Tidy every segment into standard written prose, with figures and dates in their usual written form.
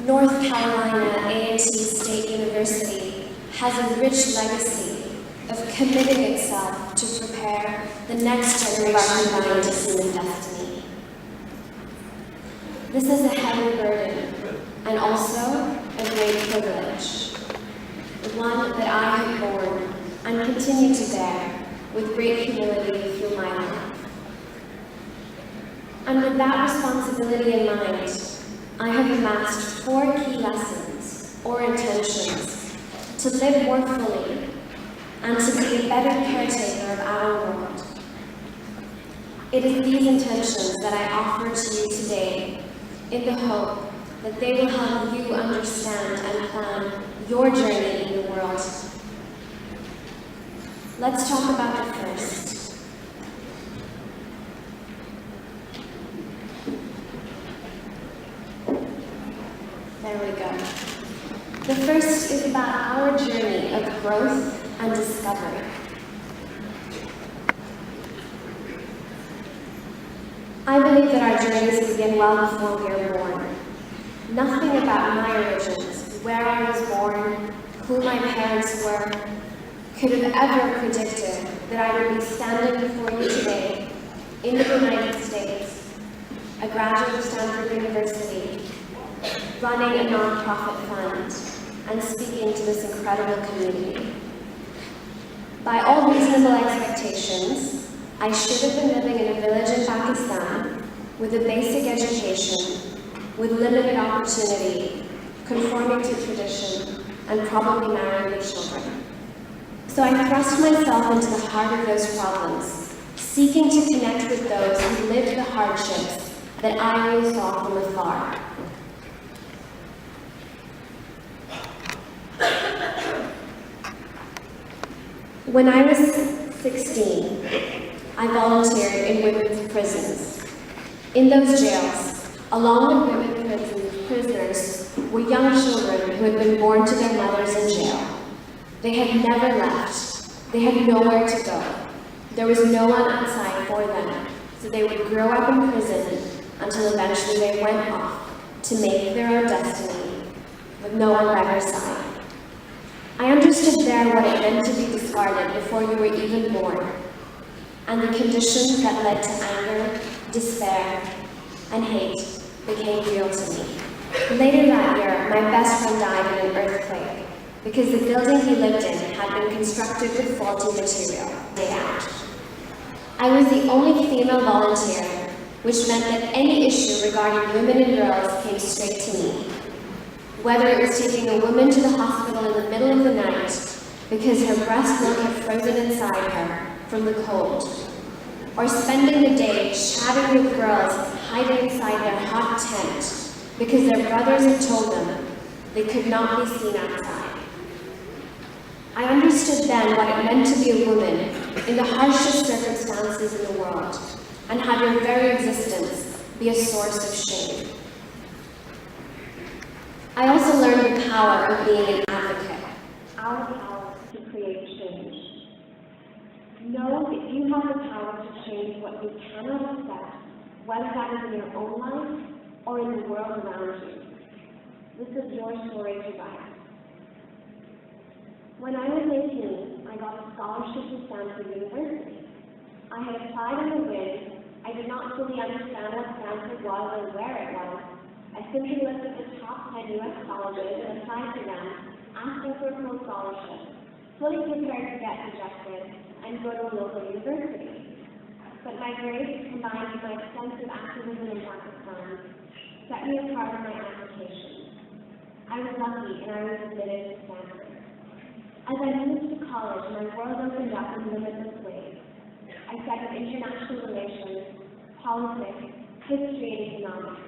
North Carolina A&T State University has a rich legacy of committing itself to prepare the next generation into human destiny. This is a heavy burden and also a great privilege, one that I have borne and continue to bear with great humility through my life. And with that responsibility in mind, I have amassed 4 key lessons or intentions to live more fully and to be a better caretaker of our world. It is these intentions that I offer to you today in the hope that they will help you understand and plan your journey in the world. Let's talk about the first. There we go. The first is about our journey of growth and discovery. I believe that our journeys begin well before we are born. Nothing about my origins, where I was born, who my parents were, could have ever predicted that I would be standing before you today in the United States, a graduate of Stanford University, running a nonprofit fund, and speaking to this incredible community. By all reasonable expectations, I should have been living in a village in Pakistan with a basic education, with limited opportunity, conforming to tradition, and probably marrying with children. So I thrust myself into the heart of those problems, seeking to connect with those who lived the hardships that I only saw from afar. When I was 16, I volunteered in women's prisons. In those jails, along with women prisoners, were young children who had been born to their mothers in jail. They had never left. They had nowhere to go. There was no one outside for them, so they would grow up in prison until eventually they went off to make their own destiny with no one by their side. I understood there what it meant to be discarded before you were even born, and the conditions that led to anger, despair, and hate became real to me. Later that year, my best friend died in an earthquake because the building he lived in had been constructed with faulty material day out. I was the only female volunteer, which meant that any issue regarding women and girls came straight to me. Whether it was taking a woman to the hospital in the middle of the night because her breast milk had frozen inside her from the cold, or spending the day chatting with girls hiding inside their hot tent because their brothers had told them they could not be seen outside. I understood then what it meant to be a woman in the harshest circumstances in the world, and have your very existence be a source of shame. I also learned the power of being an advocate, our power to create change. Know that you have the power to change what you cannot accept, whether that is in your own life or in the world around you. This is your story to write. When I was 18, I got a scholarship to Stanford University. I had applied in the wind. I did not fully understand what Stanford was or where it was. I simply looked at the top 10 U.S. colleges and applied to them, asking for a full scholarship, fully prepared to get rejected and go to a local university. But my grades, combined with my extensive activism in Pakistan, set me apart in my application. I was lucky and I was admitted to Stanford. As I moved to college, my world opened up in limitless ways. I studied international relations, politics, history, and economics.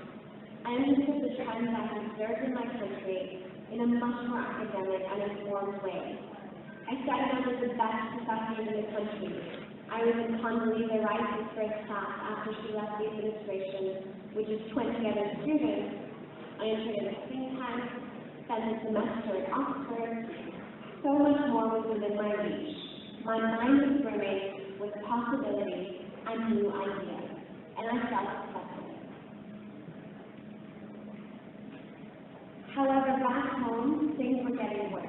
I understood the trends I had observed in my country in a much more academic and informed way. I studied under the best professors in the country. I was in Condoleezza Rice's first class after she left the administration, which is 20 other students. I entered in a think tank, spent a semester at Oxford. So much more was within my reach. My mind was brimming with possibility and new ideas, and I felt accepted. back home, things were getting worse.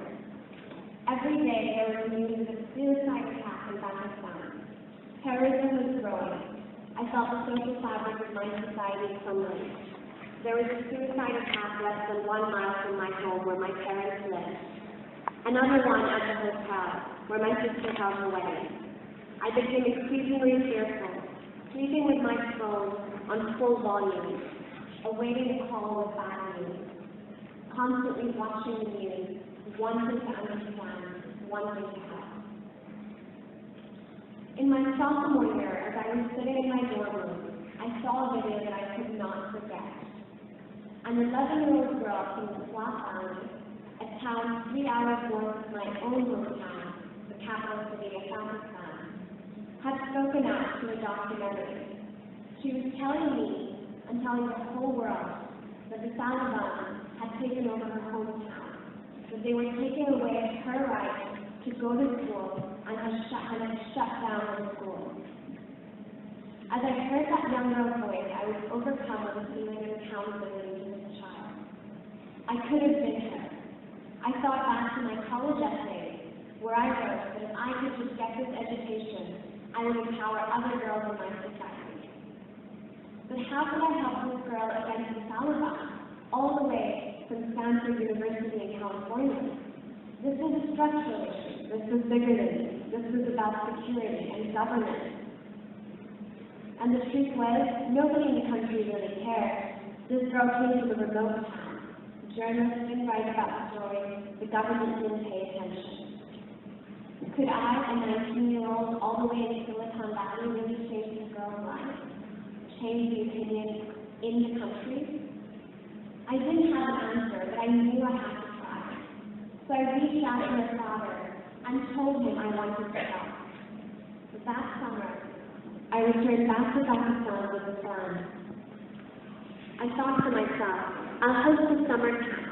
Every day there was news of suicide attacks in Pakistan. Terrorism was growing. I felt the social fabric of my society crumbling. There was a suicide attack less than 1 mile from my home where my parents lived. Another one at the hotel where my sister held her wedding. I became increasingly fearful, sleeping with my phone on full volume, awaiting a call with bad news, constantly watching the news, wanting to understand, wanting to help. In my sophomore year, as I was sitting in my dorm room, I saw a video that I could not forget. An 11-year-old girl from the Swat Valley, a town 3 hours north of my own hometown, the capital city of Pakistan, had spoken out to a documentary. She was telling me and telling the whole world that the Taliban had taken over her hometown, that they were taking away her right to go to school and had shut down her school. As I heard that young girl's voice, I was overcome with a feeling of accountability to this child. I could have been her. I thought back to my college essays, where I wrote that if I could just get this education, I would empower other girls in my society. But how could I help this girl against the Taliban, all the way from Stanford University in California? This was a structural issue. This was bigger than me. This was about security and government. And the truth was, nobody in the country really cared. This girl came from a remote town. Journalists didn't write about the story. The government didn't pay attention. Could I, a 19-year-old, all the way in Silicon Valley, really change this girl's life? Change the opinion in the country? I didn't have an answer, but I knew I had to try. So I reached out to my father and told him I wanted to help. But that summer, I returned back to Pakistan with a plan. I thought to myself, I'll host a summer camp.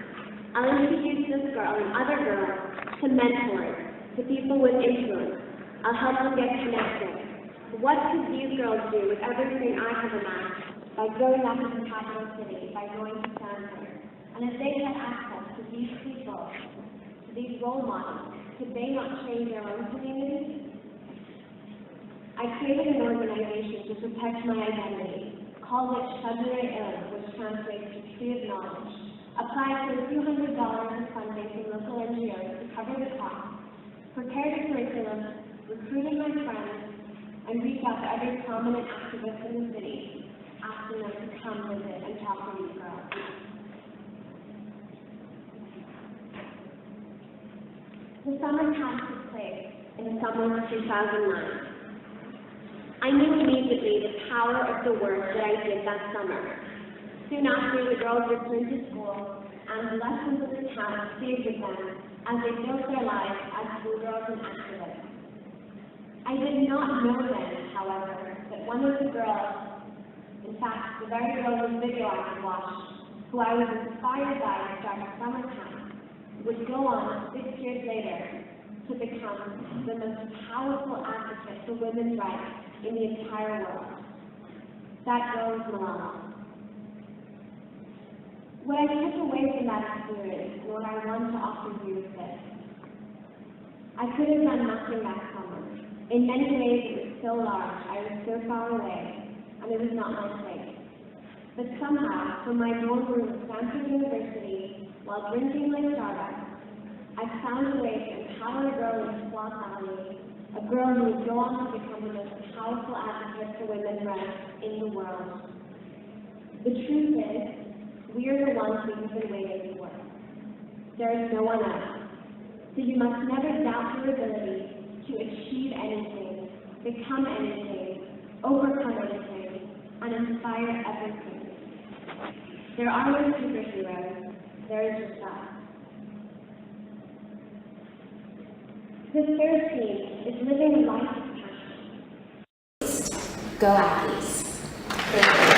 I'll introduce this girl and other girls to mentors, to people with influence. I'll help them get connected. What could these girls do with everything I have amassed by growing up in the capital city, by going to Stanford? And if they had access to these people, to these role models, could they not change their own communities? I created an organization to protect my identity, called it Shiza Shahid, which translates to Tree of Knowledge. Applied for a few $100 of funding from local NGOs to cover the cost, prepared a curriculum, recruited my friends, and reached out to every prominent activist in the city, asking them to come visit and talk to these girls. The summer camp took place in the summer of 2009. I knew immediately the power of the work that I did that summer. Soon after, the girls returned to school, and the lessons of the camp stayed with them as they built their lives as schoolgirls and activists. I did not know then, however, that one of the girls, in fact, the very girl whose video I had watched, who I was inspired by to start a summer camp, would go on 6 years later to become the most powerful advocate for women's rights in the entire world. That girl was Malala. What I took away from that experience, and what I want to offer you is this. I could have done nothing that summer. In many ways, it was so large, I was so far away, and it was not my place. But somehow, from my dorm room at Stanford University, while drinking my Starbucks, I found a way to empower a girl in Swat Valley, a girl who would go on to become the most powerful advocate for women's rights in the world. The truth is, we are the ones we have been waiting for. There is no one else. So you must never doubt your ability to achieve anything, become anything, overcome anything, and inspire everything. There are no superheroes. There is just us. The third theme is living a life of passion. Go Aggies.